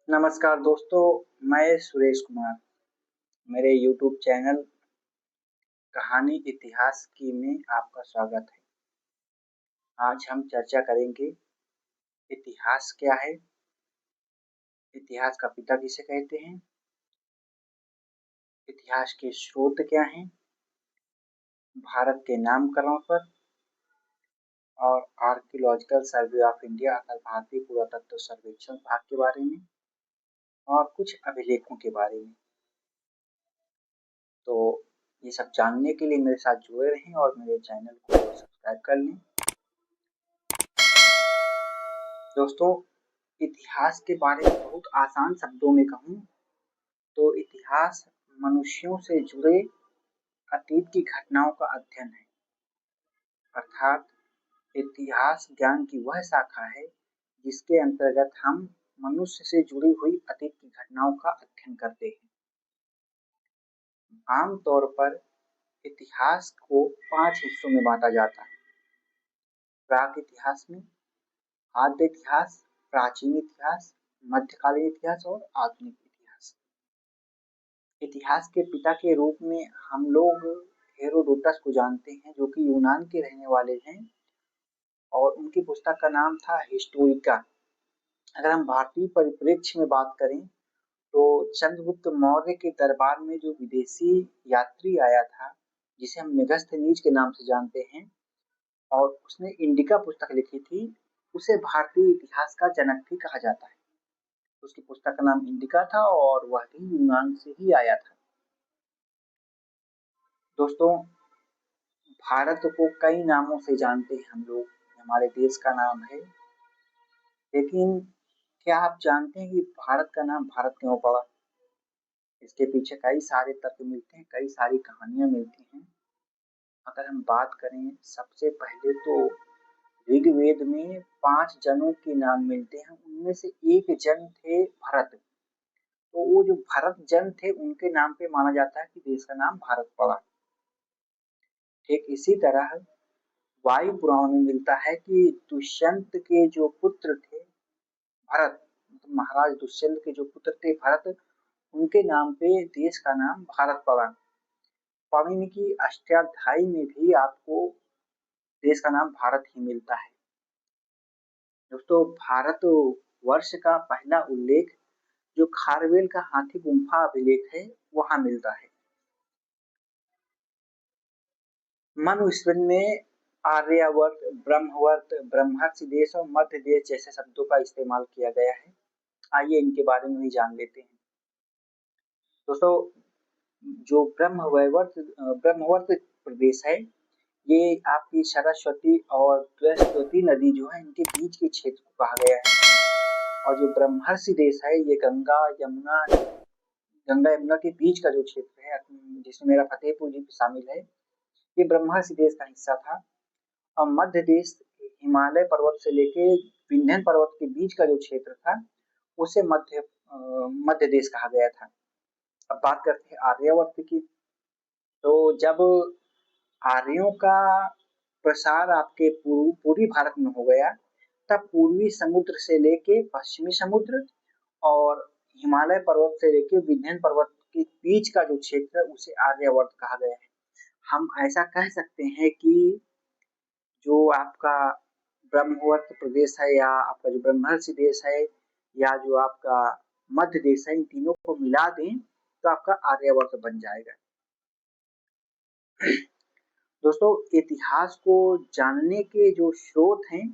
नमस्कार दोस्तों, मैं सुरेश कुमार। मेरे YouTube चैनल कहानी इतिहास की में आपका स्वागत है। आज हम चर्चा करेंगे इतिहास क्या है, इतिहास का पिता किसे कहते हैं, इतिहास के स्रोत क्या हैं, भारत के नामकरण पर और आर्कियोलॉजिकल सर्वे ऑफ इंडिया अर्थात भारतीय पुरातत्व सर्वेक्षण भाग के बारे में और कुछ अभिलेखों के बारे में। तो ये सब जानने के लिए मेरे साथ जुड़े रहें और मेरे चैनल को सब्सक्राइब कर लें। दोस्तों, इतिहास के बारे में बहुत आसान शब्दों में कहूँ तो इतिहास मनुष्यों से जुड़े अतीत की घटनाओं का अध्ययन है। अर्थात इतिहास ज्ञान की वह शाखा है जिसके अंतर्गत हम मनुष्य से जुड़ी हुई अतीत की घटनाओं का अध्ययन करते हैं। आमतौर पर इतिहास को 5 हिस्सों में बांटा जाता है। प्राक इतिहास में आद्य इतिहास, प्राचीन इतिहास, मध्यकालीन इतिहास और आधुनिक इतिहास। इतिहास के पिता के रूप में हम लोग हेरोडोटस को जानते हैं, जो कि यूनान के रहने वाले हैं और उनकी पुस्तक का नाम था हिस्टोरिका। अगर हम भारतीय परिप्रेक्ष्य में बात करें तो चंद्रगुप्त मौर्य के दरबार में जो विदेशी यात्री आया था, जिसे हम मेगस्थनीज के नाम से जानते हैं, और उसने इंडिका पुस्तक लिखी थी, उसे भारतीय इतिहास का जनक भी कहा जाता है। उसकी पुस्तक का नाम इंडिका था और वह भी यूनान से ही आया था। दोस्तों, भारत को कई नामों से जानते हैं हम लोग, हमारे देश का नाम है, लेकिन क्या आप जानते हैं कि भारत का नाम भारत क्यों पड़ा? इसके पीछे कई सारे तर्क मिलते हैं, कई सारी कहानियां मिलती हैं। अगर हम बात करें, सबसे पहले तो ऋग्वेद में 5 जनों के नाम मिलते हैं, उनमें से एक जन थे भरत। तो वो जो भरत जन थे उनके नाम पे माना जाता है कि देश का नाम भारत पड़ा। ठीक इसी तरह वायु पुराण में मिलता है कि दुष्यंत के जो पुत्र थे भरत, महाराज दुष्यंत के जो पुत्र थे भरत, उनके नाम पे देश का नाम भारत पड़ा। पाणिनि की अष्टाध्यायी में भी आपको देश का नाम भारत ही मिलता है। दोस्तों, भारत वर्ष का पहला उल्लेख जो खारवेल का हाथी गुम्फा अभिलेख है वहां मिलता है। मनुस्मृति में आर्यावर्त, ब्रह्मवर्त, ब्रह्मर्षि देश और मध्य देश जैसे शब्दों का इस्तेमाल किया गया है। आइए इनके बारे में भी जान लेते हैं। दोस्तों, जो ब्रह्मवर्त प्रदेश है, ये आपकी सरस्वती और बृहस्पति नदी जो है इनके बीच के क्षेत्र को कहा गया है। और जो ब्रह्मर्षि देश है, ये गंगा यमुना के बीच का जो क्षेत्र है, जिसमें मेरा फतेहपुर जी शामिल है, ये ब्रह्मर्षि देश का हिस्सा था। और मध्य देश हिमालय पर्वत से लेके विंध्य पर्वत के बीच का जो क्षेत्र था उसे मध्य देश कहा गया था। अब बात करते हैं आर्यावर्त की। तो जब आर्यों का प्रसार आपके पूर्वी भारत में हो गया, तब पूर्वी समुद्र से लेके पश्चिमी समुद्र और हिमालय पर्वत से लेके विंध्य पर्वत के बीच का जो क्षेत्र है उसे आर्यावर्त कहा गया है। हम ऐसा कह सकते हैं कि जो आपका ब्रह्मवर्त प्रदेश है या आपका जो ब्रह्मर्षि देश है या जो आपका मध्य देश है, इन तीनों को मिला दें तो आपका आर्यावर्त बन जाएगा। दोस्तों, इतिहास को जानने के जो स्रोत हैं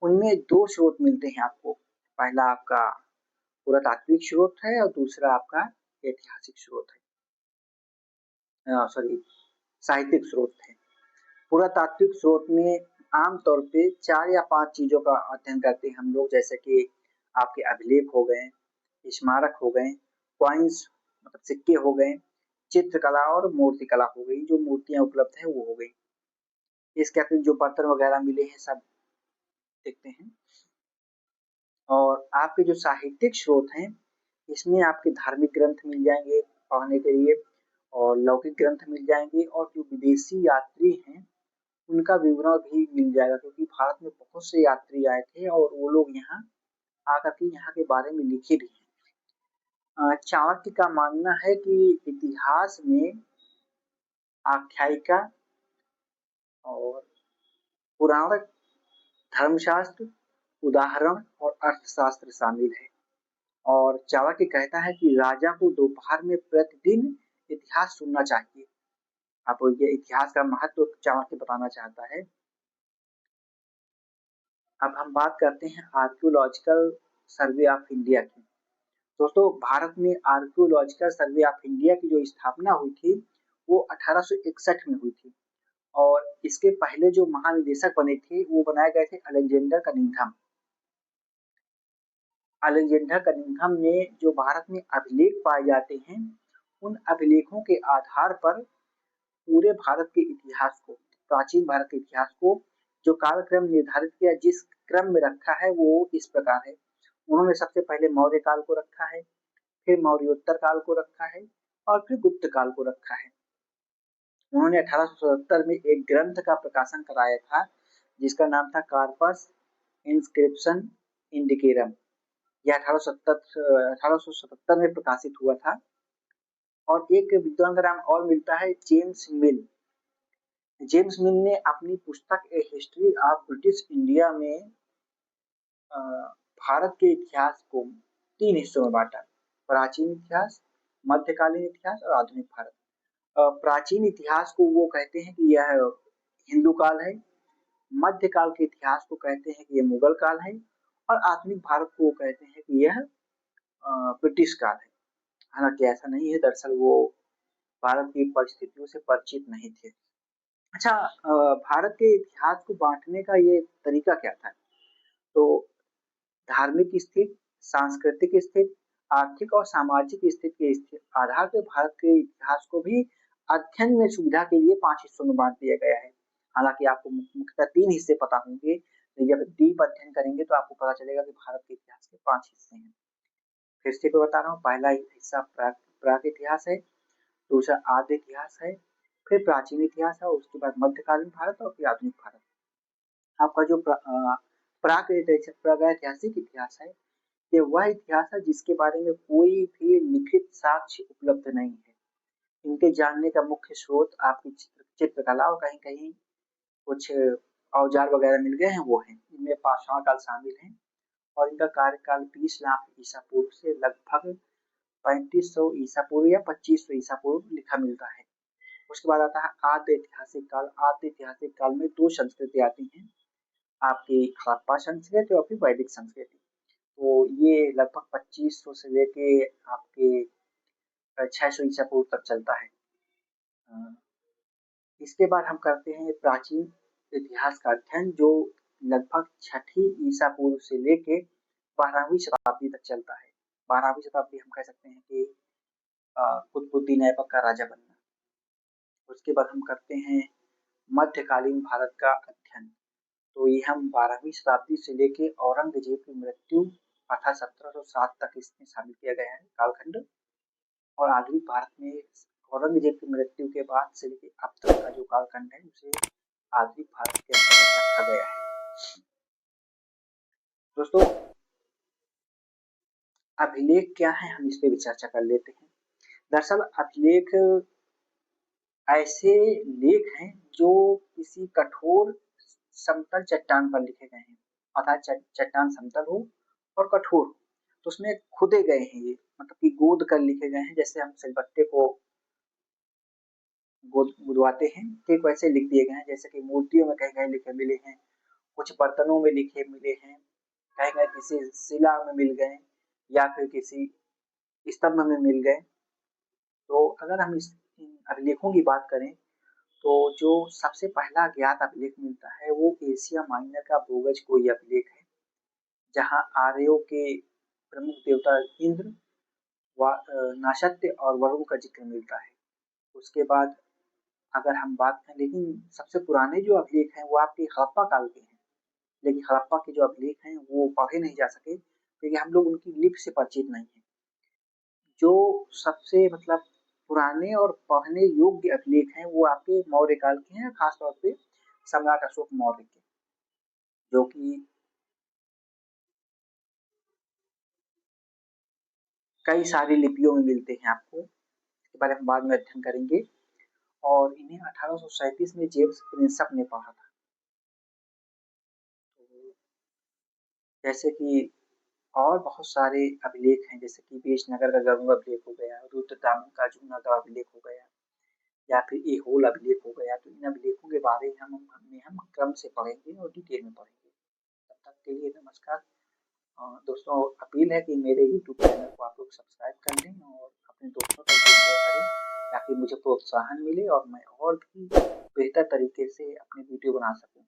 उनमें 2 स्रोत मिलते हैं आपको। पहला आपका पुरातात्विक स्रोत है और दूसरा आपका ऐतिहासिक स्रोत है, साहित्यिक स्रोत है। पुरातात्विक स्रोत में आमतौर पे 4 या 5 चीजों का अध्ययन करते हैं हम लोग, जैसे कि आपके अभिलेख हो गए, स्मारक हो गए, कॉइन्स मतलब सिक्के हो गए, चित्रकला और मूर्तिकला हो गई, जो मूर्तियां उपलब्ध है वो हो गई। इसके अतिरिक्त जो पत्थर वगैरह मिले हैं सब देखते हैं। और आपके जो साहित्यिक स्रोत हैं, इसमें आपके धार्मिक ग्रंथ मिल जाएंगे पढ़ने के लिए और लौकिक ग्रंथ मिल जाएंगे, और जो विदेशी यात्री हैं उनका विवरण भी मिल जाएगा, क्योंकि भारत में बहुत से यात्री आए थे और वो लोग यहाँ आकर के यहाँ के बारे में लिखे भी हैं। चाणक्य का मानना है कि इतिहास में आख्यायिका और पुराण, धर्मशास्त्र, उदाहरण और अर्थशास्त्र शामिल है। और चाणक्य कहता है कि राजा को दोपहर में प्रतिदिन इतिहास सुनना चाहिए। आपको ये इतिहास का महत्व चाणक्य बताना चाहता है। अब हम बात करते हैं आर्कियोलॉजिकल सर्वे ऑफ इंडिया की। दोस्तों, भारत में आर्कियोलॉजिकल सर्वे ऑफ इंडिया की जो स्थापना हुई थी वो 1861 में हुई थी। और इसके पहले जो महानिदेशक बने थे वो बनाए गए थे अलेक्जेंडर कनिंघम। अलेक्जेंडर कनिंघम ने जो भारत में अभिलेख पाए जाते हैं उन अभिलेखों के आधार पर पूरे भारत के इतिहास को, प्राचीन भारत के इतिहास को जो कालक्रम निर्धारित किया, जिस क्रम में रखा है वो इस प्रकार है। उन्होंने सबसे पहले मौर्य काल को रखा है, फिर मौर्योत्तर काल को रखा है और फिर गुप्त काल को रखा है। उन्होंने 1877 में एक ग्रंथ का प्रकाशन कराया था जिसका नाम था कार्पस इंस्क्रिप्शन इंडिकेरम। यह 1877 में प्रकाशित हुआ था। और एक विद्वान का नाम और मिलता है जेम्स मिल। जेम्स मिल ने अपनी पुस्तक ए हिस्ट्री ऑफ ब्रिटिश इंडिया में भारत के इतिहास को 3 हिस्सों में बांटा: प्राचीन इतिहास, मध्यकालीन इतिहास और आधुनिक भारत। प्राचीन इतिहास को वो कहते हैं कि यह हिंदू काल है, मध्यकाल के इतिहास को कहते हैं कि यह मुगल काल है और आधुनिक भारत को वो कहते हैं कि यह ब्रिटिश काल है। हालांकि ऐसा नहीं है, दरअसल वो भारत की परिस्थितियों से परिचित नहीं थे। अच्छा, भारत के इतिहास को बांटने का ये तरीका क्या था? तो धार्मिक स्थिति, सांस्कृतिक स्थिति, आर्थिक और सामाजिक स्थिति के आधार पर भारत के इतिहास को भी अध्ययन में सुविधा के लिए 5 हिस्सों में बांट दिया गया है। हालांकि आपको मुख्यतः 3 हिस्से पता होंगे, तो जब डीप अध्ययन करेंगे तो आपको पता चलेगा कि भारत के इतिहास के 5 हिस्से हैं। फिर से मैं बता रहा हूँ, पहला हिस्सा प्राक इतिहास है, दूसरा आद्य इतिहास है, फिर प्राचीन इतिहास है, उसके बाद मध्यकालीन भारत और फिर आधुनिक भारत। आपका जो प्रागैतिहासिक इतिहास है ये वह इतिहास है जिसके बारे में कोई भी लिखित साक्ष्य उपलब्ध नहीं है। इनके जानने का मुख्य स्रोत आपकी चित्रकला और कहीं कहीं कुछ औजार वगैरह मिल गए हैं वो हैं। इनमें पाषाण काल शामिल है और इनका कार्यकाल 20 लाख ईसा पूर्व से लगभग 3500 ईसा पूर्व या 2500 ईसा पूर्व लिखा मिलता है। उसके बाद आता है आद्य ऐतिहासिक काल। आद्य ऐतिहासिक काल में 2 संस्कृति आती हैं, आपकी हड़प्पा संस्कृति और फिर वैदिक संस्कृति। तो ये लगभग 2500 से लेके आपके 600 ईसा पूर्व तक चलता है। इसके बाद हम करते हैं प्राचीन इतिहास का अध्ययन जो लगभग 6ठी ईसा पूर्व से लेके 12वीं शताब्दी तक चलता है। 12वीं शताब्दी हम कह सकते हैं कि कुतुबुद्दीन ऐबक का राजा बनना। उसके बाद हम करते हैं मध्यकालीन भारत का अध्ययन। तो ये हम 12वीं शताब्दी से लेके औरंगजेब की मृत्यु अर्थात 1707 तक इसमें शामिल किया गया है कालखंड। और आधुनिक भारत में औरंगजेब की मृत्यु के बाद से लेके अब तक का जो कालखंड है उसे आधुनिक भारत के अंतर्गत रखा गया है। दोस्तों, अभिलेख क्या है, हम इस पे भी चर्चा कर लेते हैं। दरअसल अभिलेख ऐसे लेख हैं जो किसी कठोर समतल चट्टान पर लिखे गए हैं, अर्थात चट्टान समतल हो और कठोर हो तो उसमें खुदे गए हैं, ये मतलब कि गोद कर लिखे गए हैं। जैसे हम सिलबट्टे को गुदवाते हैं ठीक वैसे लिख दिए गए हैं। जैसे कि मूर्तियों में कहीं कहीं लिखे मिले हैं, कुछ बर्तनों में लिखे मिले हैं, कहीं कहीं किसी शिला में मिल गए या फिर किसी स्तंभ में मिल गए। तो अगर हम इस अभिलेखों की बात करें तो जो सबसे पहला ज्ञात अभिलेख मिलता है वो एशिया माइनर का भूगज कोई अभिलेख है, जहाँ आर्यों के प्रमुख देवता इंद्र, नाशत्य और वरुण का जिक्र मिलता है। उसके बाद अगर हम बात करें, लेकिन सबसे पुराने जो अभिलेख हैं वो आपके हड़प्पा काल के हैं, लेकिन हड़प्पा के जो अभिलेख हैं वो पढ़े नहीं जा सके क्योंकि हम लोग उनकी लिपि से परिचित नहीं है। जो सबसे मतलब पुराने और पढ़ने योग्य अभिलेख हैं वो आपके मौर्य काल के हैं, खासतौर पे सम्राट अशोक मौर्य के, जो कि कई सारी लिपियों में मिलते हैं आपको, इसके बारे में बाद में अध्ययन करेंगे। और इन्हें 1837 में जेम्स प्रिंसप ने पढ़ा था। तो जैसे कि और बहुत सारे अभिलेख हैं, जैसे कि बेशनगर का गरुड़ अभिलेख हो गया, रुद्रदामन का जूनागढ़ अभिलेख हो गया, या फिर ऐहोल अभिलेख हो गया। तो इन अभिलेखों के बारे में हम क्रम से पढ़ेंगे और डिटेल में पढ़ेंगे। तब तक के लिए नमस्कार। दोस्तों, अपील है कि मेरे यूट्यूब चैनल को आप लोग सब्सक्राइब कर लें और अपने दोस्तों तक भी शेयर करें, ताकि मुझे प्रोत्साहन मिले और मैं और भी बेहतर तरीके से अपनी वीडियो बना सकूं।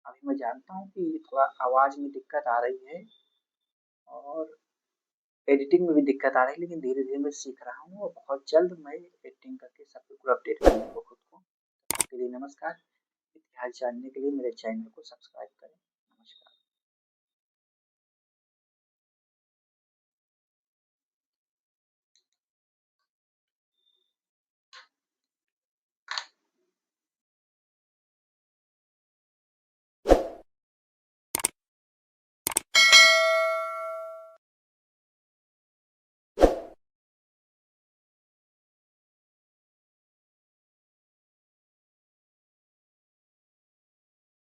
अभी मैं जानता हूं कि थोड़ा आवाज़ में दिक्कत आ रही है और एडिटिंग में भी दिक्कत आ रही है, लेकिन धीरे-धीरे मैं सीख रहा हूँ और बहुत जल्द मैं एडिटिंग करके सब बिल्कुल अपडेट कर दूँगा खुद को। तब तक के लिए नमस्कार। इतिहास जानने के लिए मेरे चैनल को सब्सक्राइब